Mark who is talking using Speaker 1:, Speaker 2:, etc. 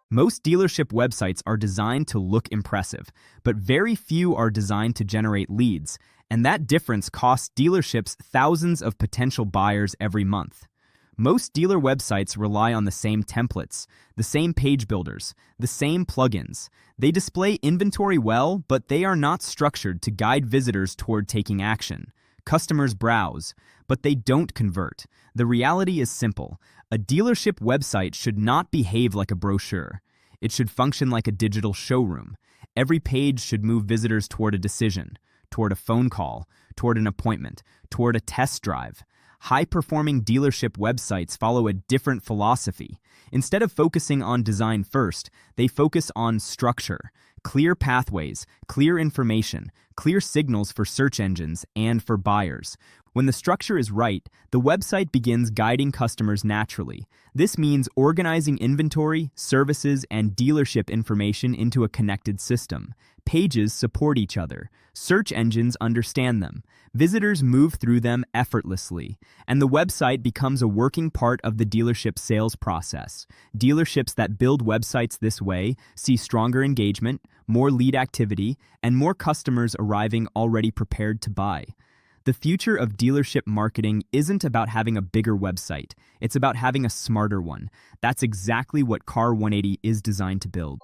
Speaker 1: Most dealership websites are designed to look impressive, but very few are designed to generate leads, and that difference costs dealerships thousands of potential buyers every month. Most dealer websites rely on the same templates, the same page builders, the same plugins. They display inventory well, but they are not structured to guide visitors toward taking action. Customers browse, but they don't convert. The reality is simple. A dealership website should not behave like a brochure. It should function like a digital showroom. Every page should move visitors toward a decision, toward a phone call, toward an appointment, toward a test drive. High-performing dealership websites follow a different philosophy. Instead of focusing on design first, they focus on structure, clear pathways, clear information, clear signals for search engines and for buyers. When the structure is right, the website begins guiding customers naturally. This means organizing inventory, services, and dealership information into a connected system. Pages support each other. Search engines understand them. Visitors move through them effortlessly, and the website becomes a working part of the dealership sales process. Dealerships that build websites this way see stronger engagement, more lead activity, and more customers arriving already prepared to buy. The future of dealership marketing isn't about having a bigger website. It's about having a smarter one. That's exactly what Car 180 is designed to build.